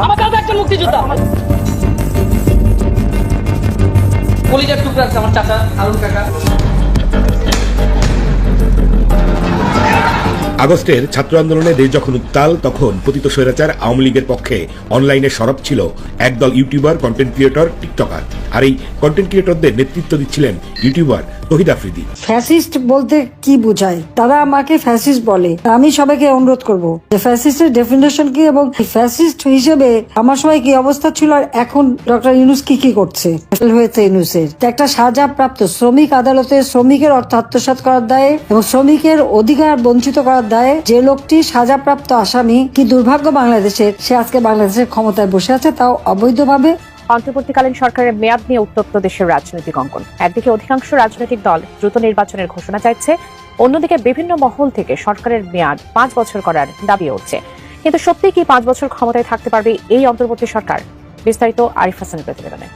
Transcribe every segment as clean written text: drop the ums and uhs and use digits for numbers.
আমার দাদা একজন মুক্তিযোদ্ধা। কলিজার টুকরা আছে আমার চাচা হারুন কাকা। আগস্টের ছাত্র আন্দোলনে দেশ যখন উত্তাল, তখন পতিত স্বৈরাচার আওয়ামী লীগের পক্ষে অনলাইনে সরব ছিল একদল ইউটিউবার, কন্টেন্ট ক্রিয়েটর, টিকটকার। আর এই কন্টেন্ট ক্রিয়েটরদের নেতৃত্ব দিচ্ছিলেন ইউটিউবার তহিদ আফ্রিদি। ফ্যাসিস্ট বলতে কি বোঝায়? তারা আমাকে ফ্যাসিস্ট বলে। আমি সবাইকে অনুরোধ করব যে ফ্যাসিস্টের ডেফিনেশন কি এবং ফ্যাসিস্ট হিসেবে আমার সময় কি অবস্থা ছিল আর এখন ডক্টর ইউনূস কি করছে হয়েছে। ইউনূসের একটা সাজাপ্রাপ্ত শ্রমিক আদালতে শ্রমিকের অর্থ আত্মসাৎ করার দায়ে এবং শ্রমিকের অধিকার বঞ্চিত করার দায়ে যে লোকটি সাজাপ্রাপ্ত আসামি, কি দুর্ভাগ্য বাংলাদেশের, সে আজকে বাংলাদেশের ক্ষমতায় বসে আছে, তাও অবৈধভাবে। অন্তর্বর্তীকালীন সরকারের মেয়াদ নিয়ে উত্তপ্ত দেশের রাজনৈতিক অঙ্গন। একদিকে অধিকাংশ রাজনৈতিক দল দ্রুত নির্বাচনের ঘোষণা চাইছে, অন্যদিকে বিভিন্ন মহল থেকে সরকারের মেয়াদ 5 বছর করার দাবি উঠছে। কিন্তু সত্যি কি 5 বছর ক্ষমতায় থাকতে পারবে এই অন্তর্বর্তী সরকার? বিস্তারিত আরিফ হাসানের প্রতিবেদনে।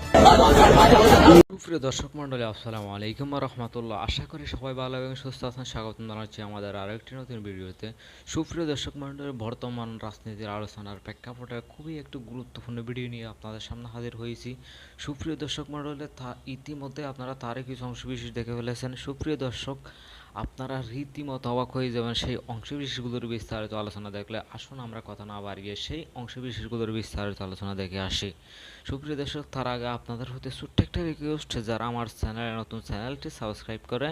সুপ্রিয় দর্শক মন্ডলী, আসসালামু আলাইকুম ওয়া রাহমাতুল্লাহ। আশা করি সবাই ভালো এবং সুস্থ আছেন। স্বাগত জানাচ্ছি আমাদের আরেকটি নতুন ভিডিওতে। সুপ্রিয় দর্শক মন্ডলী, বর্তমান রাজনীতির আলোচনার প্রেক্ষাপটে খুবই একটু গুরুত্বপূর্ণ ভিডিও নিয়ে আপনাদের সামনে হাজির হয়েছি। সুপ্রিয় দর্শক মন্ডলী, ইতিমধ্যে আপনারা তারই কিছু অংশবিশেষ দেখে ফেলেছেন। সুপ্রিয় দর্শক, আপনারা রীতিমতো অবাক হয়ে যাবেন সেই অংশবিশেষগুলোর বিস্তারিত আলোচনা দেখলে। আসুন আমরা কথা না বাড়িয়ে সেই অংশবিশেষগুলোর বিস্তারিত আলোচনা দেখে আসি। সুপ্রিয় দর্শক, তার আগে আপনাদের হতে ছোট্ট একটা রিকোয়েস্ট, যারা আমার চ্যানেলে নতুন, চ্যানেলটি সাবস্ক্রাইব করে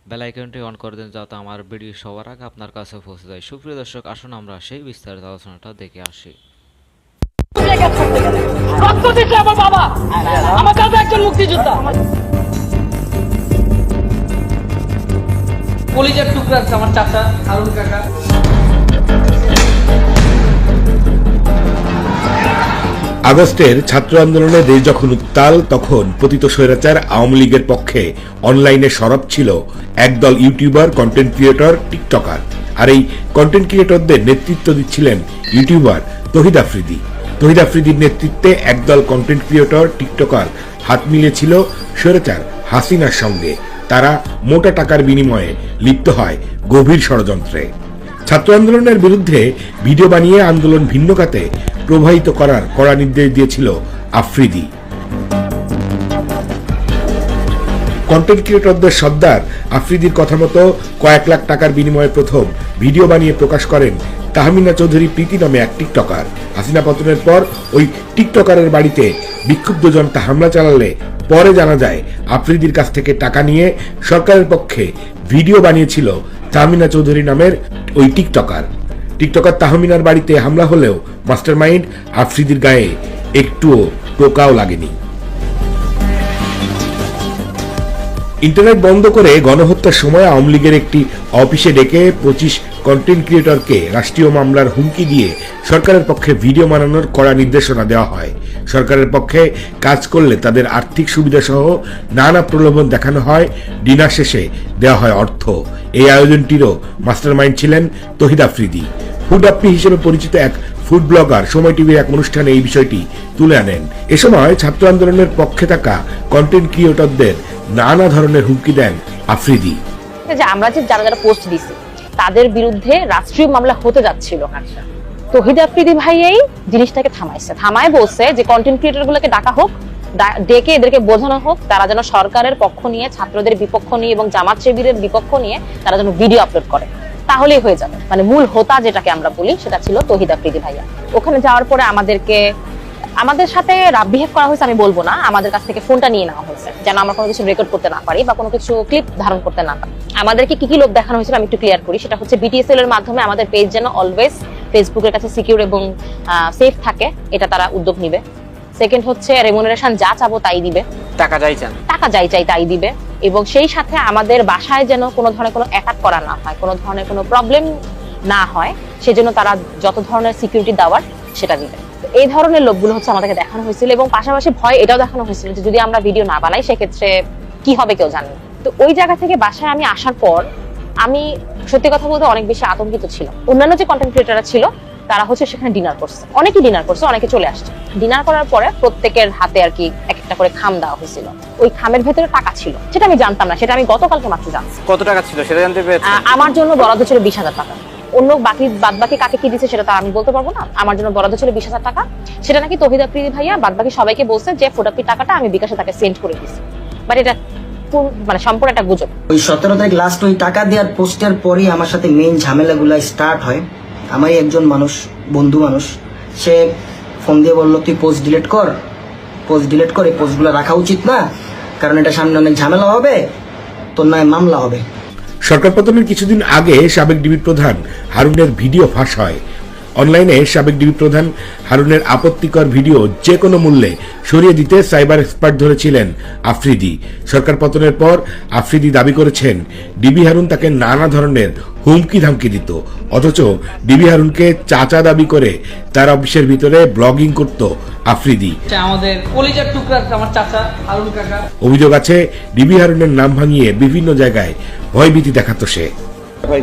বেল আইকনটি অন করে দেন, যাতে আমার ভিডিও সবার আগে আপনার কাছে পৌঁছে যায়। সুপ্রিয় দর্শক, আসুন আমরা সেই বিস্তারিত আলোচনাটা দেখে আসি। রক্ত দিচ্ছে আমার বাবা, আমার দাদা একজন মুক্তিযোদ্ধা। কলিজার টুকরা আছে আমার চাচা হারুন কাকা। আগস্টের ছাত্র আন্দোলনে দেশ যখন উত্তাল, তখন পতিত স্বৈরাচার আওয়ামী লীগের পক্ষে অনলাইনে সরব ছিল একদল ইউটিউবার, কন্টেন্ট ক্রিয়েটর, টিকটকার। আর এই কন্টেন্ট ক্রিয়েটরদের নেতৃত্ব দিচ্ছিলেন ইউটিউবার তহিদ আফ্রিদি। তহিদ আফ্রিদির নেতৃত্বে একদল কন্টেন্ট ক্রিয়েটর, টিকটকার হাত মিলেছিল স্বৈরাচার হাসিনার সঙ্গে। তারা মোটা টাকার বিনিময়ে লিপ্ত হয় গভীর ষড়যন্ত্রে। ছাত্র আন্দোলনের বিরুদ্ধে ভিডিও বানিয়ে আন্দোলন ভিন্ন খাতে প্রবাহিত করার কড়া নির্দেশ দিয়েছিল আফ্রিদি। কন্টেন্ট ক্রিয়েটরদের সর্দার আফ্রিদির কথা মতো কয়েক লাখ টাকার বিনিময়ে প্রথম ভিডিও বানিয়ে প্রকাশ করেন তাহমিনা চৌধুরী প্রীতি নামে এক টিকটকার। হাসিনা পতনের পর ওই টিকটকারের বাড়িতে বিক্ষুব্ধ জনতা হামলা চালালে পরে জানা যায় আফ্রিদির কাছ থেকে টাকা নিয়ে সরকারের পক্ষে ভিডিও বানিয়েছিল তাহমিনা চৌধুরী নামের ওই টিকটকার। তাহমিনার বাড়িতে হামলা হলেও মাস্টারমাইন্ড আফ্রিদির গায়ে একটুও টোকাও লাগেনি। ইন্টারনেট বন্ধ করে গণহত্যার সময় আওয়ামী লীগের একটি অফিসে ডেকে 25 কন্টেন্ট ক্রিয়েটরকে রাষ্ট্রীয় মামলার হুমকি দিয়ে সরকারের পক্ষে ভিডিও বানানোর কড়া নির্দেশনা দেওয়া হয়। সরকারের পক্ষে কাজ করলে তাদের আর্থিক সুবিধা সহ নানা প্রলোভন দেখানো হয়। ডিনার শেষে দেওয়া হয় অর্থ। এই আয়োজনটিরও মাস্টারমাইন্ড ছিলেন তহিদ আফ্রিদি। ফুড আপ্পি হিসেবে পরিচিত এক ফুড ব্লগার সময় টিভির এক অনুষ্ঠানে এই বিষয়টি তুলে আনেন। এ সময় ছাত্র আন্দোলনের পক্ষে থাকা কন্টেন্ট ক্রিয়েটরদের নানা ধরনের হুমকি দেন আফ্রিদি। যে আমরা যে যারা যারা পোস্ট দিছি তাদের বিরুদ্ধে রাষ্ট্রীয় মামলা হতে যাচ্ছিল, তহিদ আফ্রিদি ভাই এই জিনিসটাকে থামায় বলছে যে কন্টেন্ট ক্রিয়েটর গুলোকে ডাকা হোক, ডেকে এদেরকে বোঝানো হোক তারা যেন সরকারের পক্ষ নিয়ে, ছাত্রদের বিপক্ষ নিয়ে এবং জামাত শিবিরের বিপক্ষ নিয়ে তারা যেন ভিডিও আপলোড করে, তাহলেই হয়ে যাবে। মানে মূল হোতা যেটাকে আমরা বলি সেটা ছিল তহিদ আফ্রিদি ভাইয়া। ওখানে যাওয়ার পরে আমাদের সাথে বিহেভ করা হয়েছে আমি বলবো না, আমাদের কাছ থেকে ফোনটা নিয়ে নেওয়া হয়েছে যেন আমরা কোনো কিছু রেকর্ড করতে না পারি বা কোনো কিছু ক্লিপ ধারণ করতে না পারি। আমাদেরকে কি লোভ দেখানো হয়েছিল আমি একটু ক্লিয়ার করি। সেটা হচ্ছে বিটিএসএল এর মাধ্যমে আমাদের পেজ যেন অলওয়েজ ফেসবুকের কাছে সিকিউর এবং সেফ থাকে, এটা তারা উদ্যোগ নিবে। সেকেন্ড হচ্ছে রেমুনারেশন যা চাবো তাই দিবে, টাকা যাই চাই তাই দিবে। এবং সেই সাথে আমাদের বাসায় যেন কোনো ধরনের কোনো অ্যাটাক করা না হয়, কোনো ধরনের কোনো প্রবলেম না হয়, সেজন্য তারা যত ধরনের সিকিউরিটি দেওয়ার সেটা দিবে। এই ধরনের লোকগুলো হচ্ছে আমাদেরকে দেখানো হয়েছিল এবং পাশাপাশি ভয় এটাও দেখানো হয়েছিল যে যদি আমরা ভিডিও না বানাই সেক্ষেত্রে কি হবে কেউ জানে না। তো ওই জায়গা থেকে বাসায় আমি আসার পর আমি সত্যি কথা বলতে অনেক বেশি আতঙ্কিত ছিলাম। অন্যান্য যে কন্টেন্ট ক্রিয়েটররা ছিল তারা হচ্ছে সেখানে ডিনার করছে, অনেকে চলে আসছে। ডিনার করার পরে প্রত্যেকের হাতে আর কি এক একটা করে খাম দেওয়া হয়েছিল। ওই খামের ভেতরে টাকা ছিল, সেটা আমি জানতাম না, সেটা আমি গতকালকে মাত্র জানছি। কত টাকা ছিল সেটা জানতে পেরেছি? আমার জন্য বরাদ্দ ছিল 20,000 টাকা। অন্য বাদ বাকি কাকে কি দিচ্ছে সেটা তো আমি বলতে পারবো না। আমার জন্য বরাদ্দ ছিল 20,000 টাকা, সেটা নাকি তৌহিদ আফ্রিদি ভাইয়া বাদ বাকি সবাইকে বলছে যে ফোটাপির টাকাটা আমি বিকাশে তাকে সেন্ড করে দিচ্ছি, বাট এটা মানে সম্পূর্ণ একটা গুজব। ওই 17 তারিখ লাস্ট ওই টাকা দেওয়ার পোস্টের পরই আমার সাথে মেইন ঝামেলাগুলো স্টার্ট হয়। আমারই একজন মানুষ, বন্ধু মানুষ, সে ফোন দিয়ে বললো তুই পোস্ট ডিলিট কর, এই পোস্টগুলো রাখা উচিত না, কারণ এটা সামনে অনেক ঝামেলা হবে, তোর নয় মামলা হবে। সরকার পতনের কিছুদিন আগে সাবেক ডিবি প্রধান হারুনের ভিডিও ফাঁস হয়। অনলাইনে সাবেক ডিবি প্রধান হারুনের আপত্তিকর ভিডিও যে কোনো মূল্যে সরিয়ে দিতে সাইবার এক্সপার্ট ধরেছিলেন আফ্রিদি। সরকার পতনের পর আফ্রিদি দাবি করেছেন ডিবি হারুন তাকে নানা ধরনের হুমকি ধামকি দিত, অথচ ডিবি হারুনকে চাচা দাবি করে তার অফিসের ভিতরে ব্লগিং করত আফ্রিদি। আমাদের কলিজার টুকরা আমার চাচা হারুন কাকা। অভিযোগ আছে ডিবি হারুনের নাম ভাঙিয়ে বিভিন্ন জায়গায় ভয়ভীতি দেখাতো সে। ভাই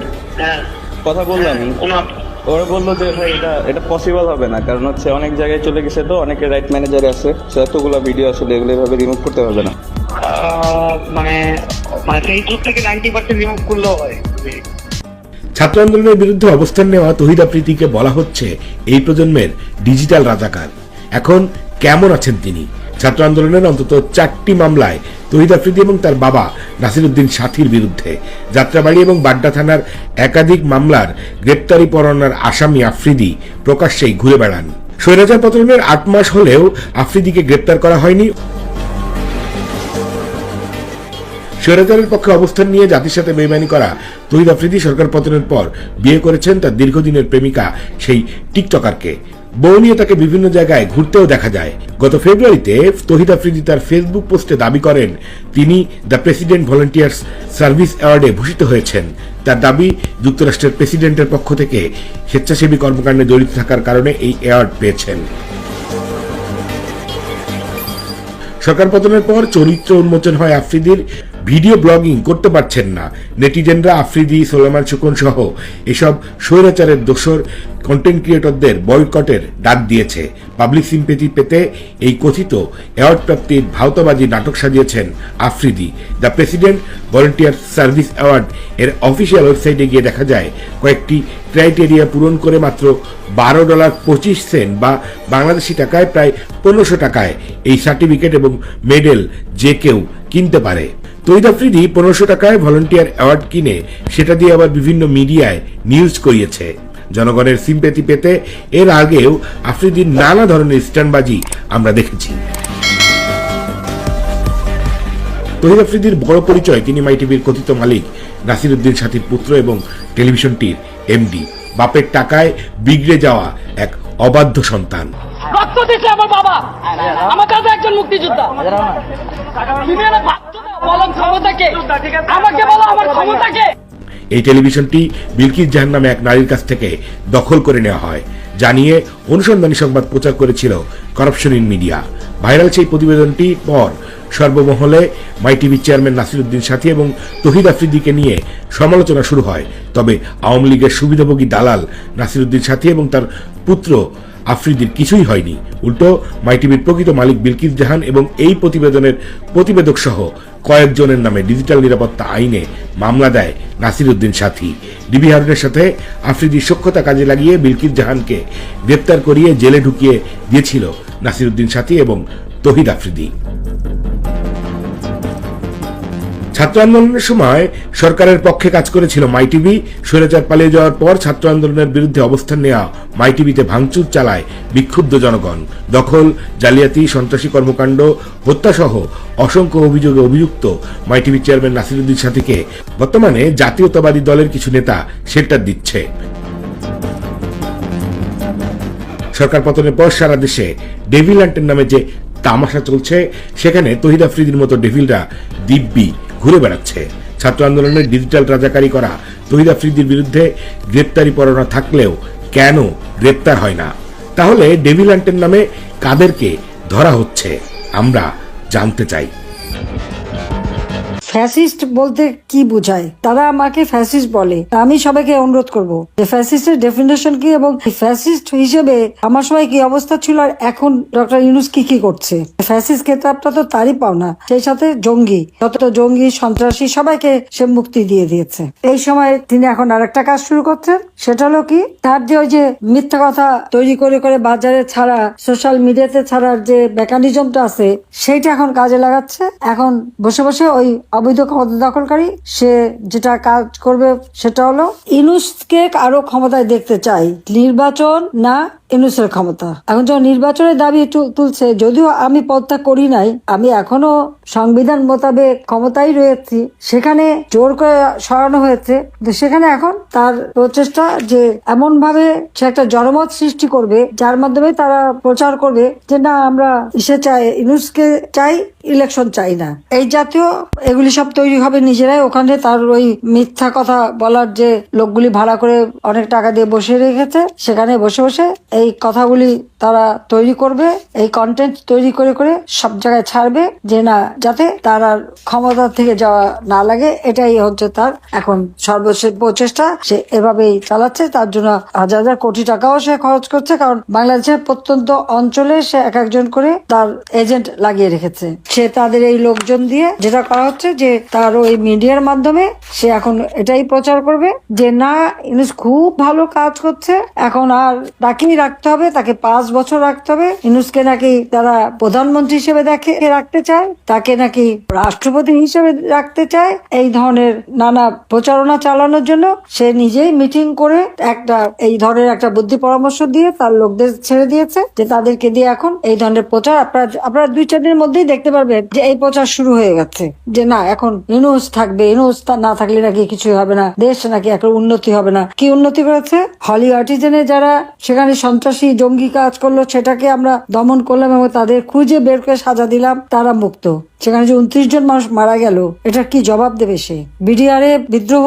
কথা বললাম, ওরা বললো যে ভাই এটা পসিবল হবে না, কারণ হচ্ছে অনেক জায়গায় চলে গেছে, তো অনেকে রাইট ম্যানেজার আছে, এতগুলো ভিডিও আসলে এগুলো এভাবে রিমুভ করতে হবে না। মানে ফেসবুক থেকে 90% রিমুভ করলেও হয়। ছাত্র আন্দোলনের বিরুদ্ধে অবস্থান নেওয়া তৌহিদ আফ্রিদিকে বলা হচ্ছে এই প্রজন্মের ডিজিটাল রাজাকার। এখন কেমন আছেন তিনি? ছাত্র আন্দোলনের অন্তত 4টি মামলায় তৌহিদ আফ্রিদি এবং তার বাবা নাসিরউদ্দিন সাথীর বিরুদ্ধে, যাত্রাবাড়ি এবং বাড্ডা থানার একাধিক মামলার গ্রেপ্তারি পরোয়ানার আসামি আফ্রিদি প্রকাশ্যেই ঘুরে বেড়ান। স্বৈরাচার পতনের 8 মাস হলেও আফ্রিদিকে গ্রেপ্তার করা হয়নি। স্বৈরাচারের পক্ষে অবস্থান নিয়ে জাতির সাথে বেইমানি করা তৌহিদ আফ্রিদি সরকার পতনের পর বিয়ে করেছেন তার দীর্ঘদিনের প্রেমিকা সেই টিকটকারকে। বউ নিয়ে তাকে বিভিন্ন জায়গায় ঘুরতেও দেখা যায়। গত ফেব্রুয়ারিতে তৌহিদ আফ্রিদি তার ফেসবুক পোস্টে দাবি করেন তিনি দ্য প্রেসিডেন্ট ভলান্টিয়ার্স সার্ভিস অ্যাওয়ার্ডে ভূষিত হয়েছেন। তার দাবি যুক্তরাষ্ট্রের প্রেসিডেন্টের পক্ষ থেকে স্বেচ্ছাসেবী কর্মকাণ্ডে জড়িত থাকার কারণে এই অ্যাওয়ার্ড পেয়েছেন। সরকার পতনের পর চরিত্র উন্মোচন হয় আফ্রিদির। ভিডিও ব্লগিং করতে পারছেন না। নেটিজেনরা আফ্রিদি, সোলেমান সুকন সহ এসব স্বৈরাচারের দোসর কন্টেন্ট ক্রিয়েটরদের বয়কটের ডাক দিয়েছে। পাবলিক সিম্পেথি পেতে এই কথিত অ্যাওয়ার্ড প্রাপ্তির ভাওতাবাজি নাটক সাজিয়েছেন Afridi. The president volunteer service award এর অফিসিয়াল ওয়েবসাইটে গিয়ে দেখা যায় কয়েকটি ক্রাইটেরিয়া পূরণ করে মাত্র $12.25 বা বাংলাদেশি টাকায় প্রায় 1500 টাকায় এই সার্টিফিকেট এবং মেডেল যে কেউ কিনতে পারে। তৌহিদ আফ্রিদি 1500 টাকায় ভলান্টিয়ার অ্যাওয়ার্ড কিনে সেটা দিয়ে আবার বিভিন্ন মিডিয়ায় নিউজ করিয়েছে। জনগণের সিম্পেথি পেতে এর আগেও আফ্রিদির নানা ধরনের স্ট্যান্ডবাজি আমরা দেখেছি। তৌহিদ আফ্রিদির বড় পরিচয়, তিনি মাই টিভির কথিত মালিক নাসিরউদ্দিন সাথীর পুত্র এবং টেলিভিশনটির এমডি। বাপের টাকায় বিগড়ে যাওয়া এক অবাধ্য সন্তান। রক্ত দিচ্ছে আমার বাবা, আমার দাদা একজন মুক্তিযোদ্ধা। তুমি না ভাবছো না, বলো ক্ষমতাকে, আমাকে বলো আমার ক্ষমতাকে। এই টেলিভিশনটি বিলকিস জাহান নামে এক নারীর কাছ থেকে দখল করে নেওয়া হয়, জানিয়ে অনুসন্ধানী সংবাদ প্রচার করেছিল করাপশন ইন মিডিয়া। ভাইরাল সেই প্রতিবেদনটি পর সর্বমহলে মাই টিভির চেয়ারম্যান নাসিরউদ্দিন সাথী এবং তৌহিদ আফ্রিদিকে নিয়ে সমালোচনা শুরু হয়। তবে আওয়ামী লীগের সুবিধাভোগী দালাল নাসিরউদ্দিন সাথী এবং তার পুত্র আফ্রিদির কিছুই হয়নি। উল্টো মাই টিভির প্রকৃত মালিক বিলকিস জাহান এবং এই প্রতিবেদনের প্রতিবেদক সহ কয়েকজনের নামে ডিজিটাল নিরাপত্তা আইনে মামলা দেয় নাসিরউদ্দিন সাথী। ডিবি হারুনের সাথে আফ্রিদির সখ্যতা কাজে লাগিয়ে বিলকিস জাহানকে গ্রেপ্তার করিয়ে জেলে ঢুকিয়ে দিয়েছিল নাসিরউদ্দিন সাথী এবং তৌহিদ আফ্রিদি। ছাত্র আন্দোলনের সময় সরকারের পক্ষে কাজ করেছিল মাই টিভি। স্বৈরাচার পালিয়ে যাওয়ার পর ছাত্র আন্দোলনের বিরুদ্ধে অবস্থান নেওয়া মাই টিভিতে ভাঙচুর চালায় বিক্ষুব্ধ জনগণ। দখল, জালিয়াতি, সন্ত্রাসী কর্মকাণ্ড, হত্যাসহ অসংখ্য অভিযোগে অভিযুক্ত মাই টিভির চেয়ারম্যান নাসিরউদ্দিন সাথীকে বর্তমানে জাতীয়তাবাদী দলের কিছু নেতা শেল্টার দিচ্ছে। সরকার পতনের পর সারা দেশে ডেভিল হান্টের নামে যে তামাশা চলছে, সেখানে তৌহিদ আফ্রিদির মতো ডেভিলরা দিব্যি ঘুরে বেড়াচ্ছে। ছাত্র আন্দোলনের ডিজিটাল রাজাকারি করা তৌহিদ আফ্রিদির বিরুদ্ধে গ্রেপ্তারি পরোয়ানা থাকলেও কেন গ্রেপ্তার হয় না? তাহলে ডেভিল হান্টের নামে কাদেরকে ধরা হচ্ছে আমরা জানতে চাই। ফ্যাসিস্ট বলতে কি বোঝায়, তারা আমাকে ফ্যাসিস্ট বলে। আমি সবাইকে অনুরোধ করব যে ফ্যাসিস্টের ডেফিনেশন কি এবং ফ্যাসিস্ট হিসেবে আমার সময় কি অবস্থা ছিল আর এখন ডক্টর ইউনূস কি করছে। ফ্যাসিস্ট খেতাবটা তো তারই পাওনা, সেই সাথে জঙ্গি, যত জঙ্গি সন্ত্রাসী সবাইকে সে মুক্তি দিয়ে দিয়েছে। এই সময় তিনি এখন আরেকটা কাজ শুরু করছেন, সেটা হলো কি, তার যে ওই যে মিথ্যা কথা তৈরি করে করে বাজারে ছাড়া, সোশ্যাল মিডিয়াতে ছাড়ার যে মেকানিজমটা আছে সেইটা এখন কাজে লাগাচ্ছে। এখন বসে বসে ওই অবৈধ ক্ষমতা দখলকারী সে যেটা কাজ করবে সেটা হলো ইউনূসকে আরো ক্ষমতায় দেখতে চাই, নির্বাচন না ইউনূসের ক্ষমতা। এখন যখন নির্বাচনের দাবি তুলছে, যদিও আমি পদত্যাগ করি নাই, আমি এখনো সংবিধান মোতাবেক ক্ষমতায় রয়েছি, সেখানে জোর করে সরানো হয়েছে। সেখানে এখন তার প্রচেষ্টা যে এমন ভাবে সে একটা জনমত সৃষ্টি করবে যার মাধ্যমে তারা প্রচার করবে যে না আমরা চাই, ইউনূসকে চাই, ইলেকশন চাই না। এই জাতীয় এগুলি সব তৈরি হবে নিজেরাই। ওখানে তার ওই মিথ্যা কথা বলার যে লোকগুলি ভাড়া করে অনেক টাকা দিয়ে বসে রেখেছে, সেখানে বসে বসে এই কথাগুলি তারা তৈরি করবে, এই কন্টেন্ট তৈরি করে করে সব জায়গায় ছাড়বে যে না, যাতে তার আর ক্ষমতা থেকে যাওয়া না লাগে। এটাই হচ্ছে তার এখন সর্বশেষ প্রচেষ্টা, সে এভাবেই চালাচ্ছে। তার জন্য হাজার হাজার কোটি টাকাও সে খরচ করছে, কারণ বাংলাদেশের প্রত্যন্ত অঞ্চলে সে এক একজন করে তার এজেন্ট লাগিয়ে রেখেছে। সে তাদের এই লোকজন দিয়ে যেটা করা হচ্ছে যে তার ওই মিডিয়ার মাধ্যমে সে এখন এটাই প্রচার করবে যে না, ইউনূস খুব ভালো কাজ করছে, এখন আর তাকেই রাখতে হবে, তাকে 5 বছর রাখতে হবে। ইউনূসকে নাকি তারা প্রধানমন্ত্রী হিসেবে রাখতে চায়, তাকে নাকি রাষ্ট্রপতি হিসেবে রাখতে চায়। এই ধরনের নানা প্রচারণা চালানোর জন্য সে নিজেই মিটিং করে একটা এই ধরনের একটা বুদ্ধি পরামর্শ দিয়ে তার লোকদের ছেড়ে দিয়েছে যে তাদেরকে দিয়ে এখন এই ধরনের প্রচার আপনারা 2-4 দিনের মধ্যেই দেখতে পারবেন যে এই প্রচার শুরু হয়ে গেছে যে না, এখন ইউনূস থাকবে, ইউনূস না থাকলে নাকি কিছুই হবে না, দেশ নাকি এখন উন্নতি হবে না। কি উন্নতি করেছে? হলি আর্টিজেনে যারা সেখানে সন্ত্রাসী জঙ্গি কাজ করলো সেটাকে আমরা দমন করলাম এবং তাদের খুঁজে বের করে সাজা দিলাম, তারা মুক্ত। সেখানে যে 29 জন মানুষ মারা গেল, এটার কি জবাব দেবে সে? বিডিআরে বিদ্রোহ,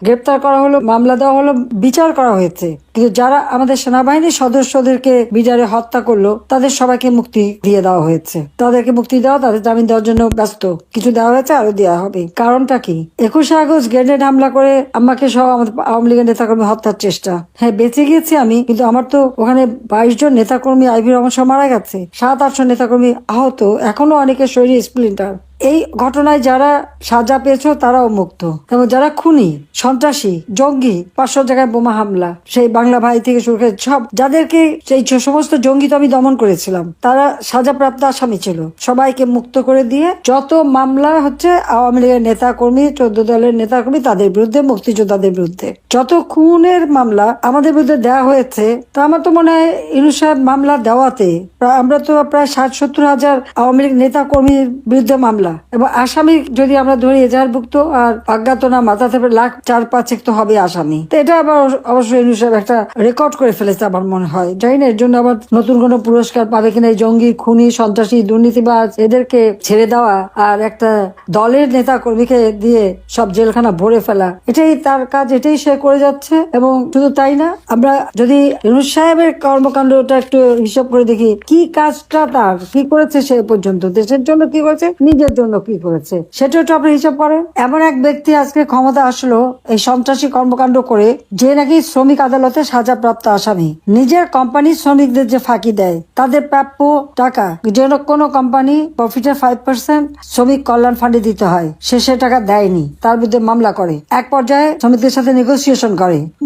গ্রেপ্তার করা হলো, মামলা দেওয়া হলো, বিচার করা হয়েছে, কিন্তু যারা আমাদের সেনাবাহিনীর সদস্যদেরকে বিডিআরে হত্যা করলো তাদের সবাইকে মুক্তি দিয়ে দেওয়া হয়েছে। তাদেরকে মুক্তি দেওয়া, তাদের জামিন দেওয়ার জন্য ব্যস্ত, কিছু দেওয়া হয়েছে, আরো দেওয়া হবে। কারণটা কি? 21 আগস্ট গ্রেনেড হামলা করে আমাকে সহ আমাদের আওয়ামী লীগের নেতাকর্মী হত্যার চেষ্টা। হ্যাঁ, বেঁচে গিয়েছি আমি, কিন্তু আমার তো ওখানে 22 জন নেতাকর্মী আইভি রহমান সহ মারা গেছে, 700-800 নেতাকর্মী আহত, এখনো অনেকের শরীরে স্প্লিন্টার। এই ঘটনায় যারা সাজা পেয়েছো তারাও মুক্ত, এবং যারা খুনি, সন্ত্রাসী, জঙ্গি, 500 জায়গায় বোমা হামলা, সেই বাংলা ভাই থেকে শুরু করে সব যাদেরকে, সেই সমস্ত জঙ্গি তো আমি দমন করেছিলাম, তারা সাজাপ্রাপ্ত আসামি ছিল, সবাইকে মুক্ত করে দিয়ে যত মামলা হচ্ছে আওয়ামী লীগের নেতা কর্মী, 14 দলের নেতা কর্মী তাদের বিরুদ্ধে, মুক্তিযোদ্ধাদের বিরুদ্ধে যত খুনের মামলা আমাদের বিরুদ্ধে দেওয়া হয়েছে, তা আমার তো মনে হয় ইউনূস সাহেব মামলা দেওয়াতে আমরা তো প্রায় 60-70 হাজার আওয়ামী লীগ নেতা কর্মীর বিরুদ্ধে মামলা, এবং আসামি যদি আমরা ধরি এজাহারভুক্ত আর অজ্ঞাতনা মাথা থেকে 4-5 তো হবে আসামি। তো এটা আবার অবশ্যই ইউনূস সাহেব একটা রেকর্ড করে ফেলেছে আমার মনে হয়। জানি না এর জন্য আবার নতুন কোনো পুরস্কার পাবে কিনা। এই জঙ্গি, খুনি, সন্ত্রাসী, দুর্নীতিবাজ এদেরকে ছেড়ে দেওয়া আর একটা দলের নেতা কর্মীকে দিয়ে সব জেলখানা ভরে ফেলা, এটাই তার কাজ, এটাই সে করে যাচ্ছে। এবং শুধু তাই না, আমরা যদি ইউনূস সাহেবের কর্মকাণ্ডটা একটু হিসাব করে দেখি, কি কাজটা তার, কি করেছে সে পর্যন্ত, দেশের জন্য কি করেছে, নিজের জন্য কি করেছে, সেটা একটু আপনি হিসাব করেন। এমন এক ব্যক্তি আজকে ক্ষমতা আসলো এই সন্ত্রাসী কর্মকাণ্ড করে, যে নাকি শ্রমিক আদালতে সাজাপ্রাপ্ত আসামি, নিজের কোম্পানির শ্রমিকদের যে ফাঁকি দেয়, তাদের প্রাপ্য টাকা, যেন কোনো কোম্পানি প্রফিটের 5% শ্রমিক কল্যাণ ফান্ডে দিতে হয়, সে টাকা দেয়নি, তার বিরুদ্ধে মামলা করে। এক পর্যায়ে শ্রমিকদের সাথে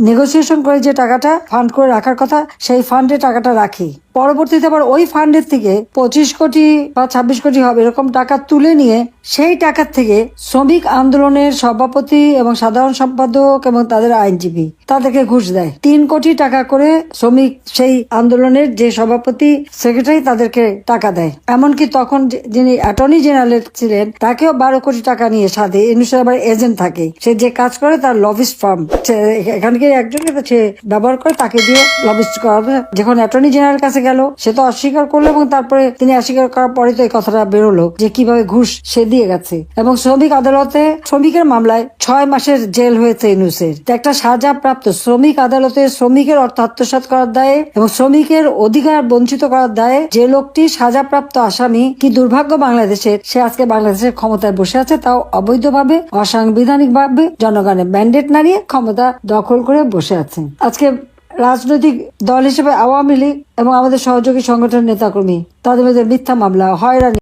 নেগোসিয়েশন করে যে টাকাটা ফান্ড করে রাখার কথা, সেই ফান্ডে টাকাটা রাখি। পরবর্তীতে আবার ওই ফান্ডের থেকে 25 কোটি বা 26 কোটি হবে এরকম টাকা তুলে নিয়ে সেই টাকার থেকে শ্রমিক আন্দোলনের সভাপতি এবং সাধারণ সম্পাদক এবং তাদের আইনজীবী তাদেরকে ঘুষ দেয়। 3 কোটি টাকা করে শ্রমিক সেই আন্দোলনের যে সভাপতি, সেক্রেটারি তাদেরকে টাকা দেয়। এমনকি তখন যিনি অ্যাটর্নি জেনারেল ছিলেন তাকেও 12 কোটি টাকা নিয়ে সাথে ইউনূসের আবার এজেন্ট থাকে, সে যে কাজ করে তার লবিস্ট ফার্ম, এখানকে একজনকে সে ব্যবহার করে তাকে দিয়ে লবিস্ট করা। যখন অ্যাটর্নি জেনারেল কাছে গেল, সে তো অস্বীকার করলো এবং তারপরে তিনি অস্বীকার করার পরে তো এই কথাটা বেরোলো যে কিভাবে ঘুষ সে দিয়ে গেছে। এবং শ্রমিক আদালতে শ্রমিকের মামলায় 6 মাসের জেল হয়েছে ইউনূসের। একটা সাজাপ্রাপ্ত শ্রমিক আদালতে শ্রমিকের অর্থ আত্মসাৎ করার দায়ে এবং শ্রমিকের অধিকার বঞ্চিত করার দায়ে যে লোকটি সাজাপ্রাপ্ত আসামি, কি দুর্ভাগ্য বাংলাদেশের, সে আজকে বাংলাদেশের ক্ষমতায় বসে আছে, তাও অবৈধভাবে, অসাংবিধানিক ভাবে জনগণের ম্যান্ডেট নাড়িয়ে ক্ষমতা দখল করে বসে আছে। আজকে রাজনৈতিক দল হিসেবে আওয়ামী লীগ এবং আমাদের সহযোগী সংগঠনের নেতাকর্মী, তাদের মধ্যে মিথ্যা মামলা, হয়রানি